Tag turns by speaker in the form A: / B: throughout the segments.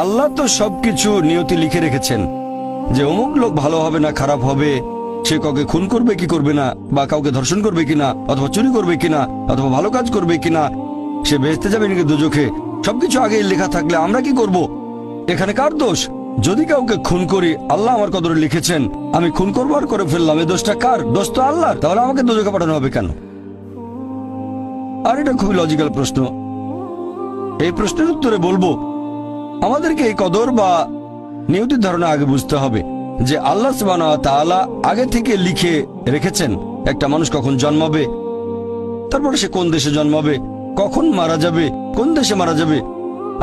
A: আল্লাহ তো সবকিছু নিয়তি লিখে রেখেছেন যে অমুক লোক ভালো হবে না খারাপ হবে, সে কাউকে খুন করবে কি করবে না, বা কাউকে ধর্ষণ করবে কিনা, অথবা চুরি করবে কিনা, অথবা ভালো কাজ করবে কিনা, সে বেহেশতে যাবে নাকি দোজখে, সবকিছু আগেই লেখা থাকলে আমরা কি করব? এখানে কার দোষ? যদি কাউকে খুন করি, আল্লাহ আমার কদরে লিখেছেন, আমি খুন করবো আর করে ফেললাম, এই দোষটা কার? দোষ তো আল্লাহর। তাহলে আমাকে দোজখে পাঠানো হবে কেন? আর এটা খুবই লজিক্যাল প্রশ্ন। এই প্রশ্নের উত্তরে বলবো, আমাদেরকে এই কদর বা নিয়তির ধারণা আগে বুঝতে হবে যে আল্লাহ সুবহানাহু ওয়া তাআলা আগে থেকে লিখে রেখেছেন একটা মানুষ কখন জন্মাবে, তারপরে সে কোন দেশে জন্মাবে, কখন মারা যাবে, কোন দেশে মারা যাবে।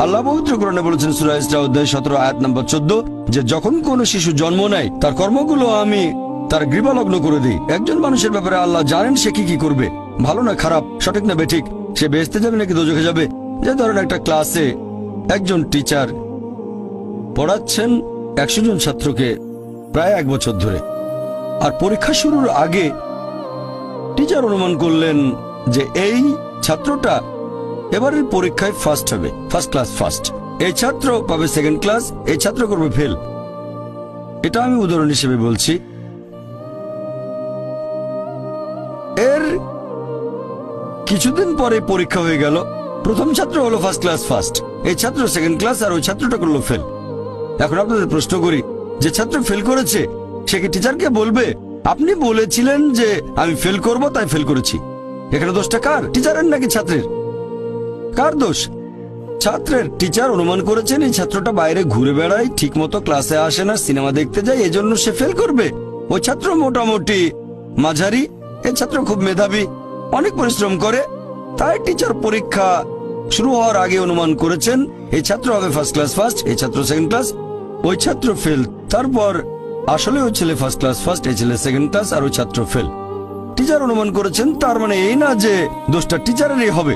A: আল্লাহ পবিত্র কোরআনে বলেছেন সূরা ইসরা অধ্যায় 17 আয়াত নম্বর 14 যে যখন কোন শিশু জন্ম নেয় তার কর্মগুলো আমি তার গ্রীবালগ্ন করে দিই। একজন মানুষের ব্যাপারে আল্লাহ জানেন সে কি করবে, ভালো না খারাপ, সঠিক না বেঠিক, সে বেহেশতে যাবে নাকি দোজখে যাবে। যে ধরেন একটা ক্লাসে একজন টিচার পড়াচ্ছেন 100 জন ছাত্রকে প্রায় 1 বছর ধরে, আর পরীক্ষা শুরুর আগে টিচার অনুমান করলেন যে এই ছাত্রটা এবারের পরীক্ষায় ফার্স্ট হবে, ফার্স্ট ক্লাস ফার্স্ট, এই ছাত্র পাবে সেকেন্ড ক্লাস, এই ছাত্র করবে ফেল। এটা আমি উদাহরণ হিসেবে বলছি। এর কিছুদিন পরে পরীক্ষা হয়ে গেল, প্রথম ছাত্র হলো ফার্স্ট ক্লাস ফার্স্ট, এই ছাত্র সেকেন্ড ক্লাস, আর ওই ছাত্রটা করলো ফেল। এখন আপনাদের প্রশ্ন করি, যে ছাত্র ফেল করেছে সে কি টিচারকে বলবে আপনি বলেছিলেন যে আমি ফেল করব তাই ফেল করেছি? এখানে দোষটা কার? টিচারের নাকি ছাত্রের? কার দোষ? ছাত্রের। টিচার অনুমান করেছেন এই ছাত্রটা বাইরে ঘুরে বেড়ায়, ঠিক মতো ক্লাসে আসে না, সিনেমা দেখতে যায়, এজন্য সে ফেল করবে। ওই ছাত্র মোটামুটি মাঝারি, এই ছাত্র খুব মেধাবী, অনেক পরিশ্রম করে, তাই টিচার পরীক্ষা শুরু হওয়ার আগে অনুমান করেছেন এই ছাত্র হবে ফার্স্ট ক্লাস ফার্স্ট, এই ছাত্র সেকেন্ড ক্লাস, ওই ছাত্র ফেল। তারপর আসলে ওই ছেলে ফার্স্ট ক্লাস ফার্স্ট, এই ছেলে সেকেন্ড ক্লাস, আর ওই ছাত্র ফেল। টিচার অনুমান করেছেন, তার মানে এই না যে দোষটা টিচারেরই হবে।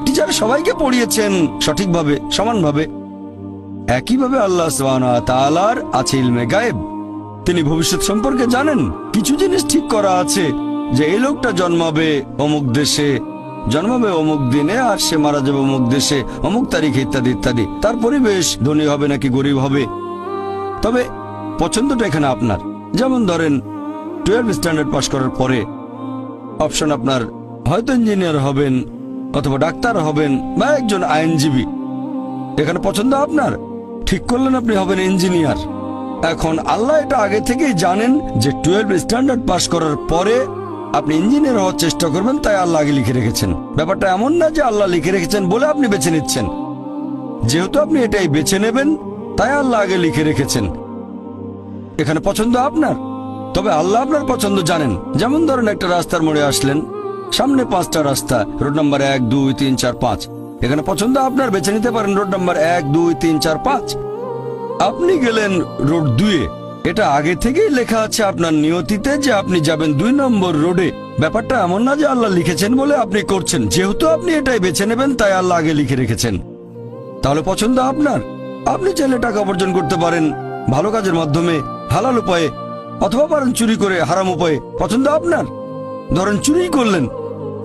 A: টিচার সবাইকে পড়িয়েছেন সঠিকভাবে, সমানভাবে। একইভাবে আল্লাহ সুবহানাহু ওয়া তাআলার আছে ইলমে গায়েব, তিনি ভবিষ্যৎ সম্পর্কে জানেন। কিছু জিনিস ঠিক করা আছে যে এই লোকটা জন্মাবে অমুক দেশে, জন্মাবে অমুক দিনে, আর সে মারা যাবে অমুক দেশে অমুক তারিখে, ইত্যাদি ইত্যাদি। তার পরিবেশ ধনী হবে নাকি গরিব হবে, তবে পছন্দটা এখানে আপনার। যেমন ধরেন 12 স্ট্যান্ডার্ড পাস করার পরে অপশন আপনার হয়তো ইঞ্জিনিয়ার হবেন, অথবা ডাক্তার হবেন, বা একজন আইনজীবী। এখানে পছন্দ আপনার, ঠিক করলেন আপনি হবেন ইঞ্জিনিয়ার। এখন আল্লাহ এটা আগে থেকেই জানেন যে 12 স্ট্যান্ডার্ড পাস করার পরে আপনি ইঞ্জিনিয়ার হওয়ার চেষ্টা করবেন, তাই আল্লাহ আগে লিখে রেখেছেন। ব্যাপারটা এমন না যে আল্লাহ লিখে রেখেছেন বলে আপনি বেছে নিচ্ছেন। যেহেতু আপনি এটাই বেছে নেবেন, তাই আল্লাহ আগে লিখে রেখেছেন। এখানে পছন্দ আপনার, তবে আল্লাহ আপনার পছন্দ জানেন। যেমন ধরেন একটা রাস্তার মোড়ে আসলেন, সামনে 5টা রাস্তা, রোড নাম্বার 1, 2, 3, 4, 5। এখানে পছন্দ আপনার, বেছে নিতে পারেন রোড নাম্বার 1, 2, 3, 4, 5। আপনি গেলেন রোড 2-এ, এটা আগে থেকেই লেখা আছে আপনার নিয়তিতে যে আপনি যাবেন 2 নম্বর রোডে। ব্যাপারটা এমন না যে আল্লাহ লিখেছেন বলে আপনি করছেন, যেহেতু আপনি এটাই বেছে নেবেন তাই আল্লাহ আগে লিখে রেখেছেন। তাহলে পছন্দ আপনার। আপনি চাইলে টাকা উপার্জন করতে পারেন ভালো কাজের মাধ্যমে, হালাল উপায়ে, অথবা পারেন চুরি করে হারাম উপায়ে। পছন্দ আপনার। ধরেন চুরি করলেন,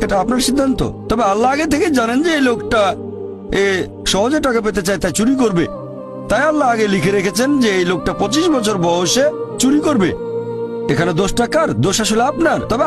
A: এটা আপনার সিদ্ধান্ত, তবে আল্লাহ আগে থেকে জানেন যে এই লোকটা সহজে টাকা পেতে চায় তাই চুরি করবে, তাই আল্লাহ আগে লিখে রেখেছেন যে এই লোকটা 25 বছর বয়সে চুরি করবে। এখানে দোষটা কার? দোষ আসলে আপনার। তবে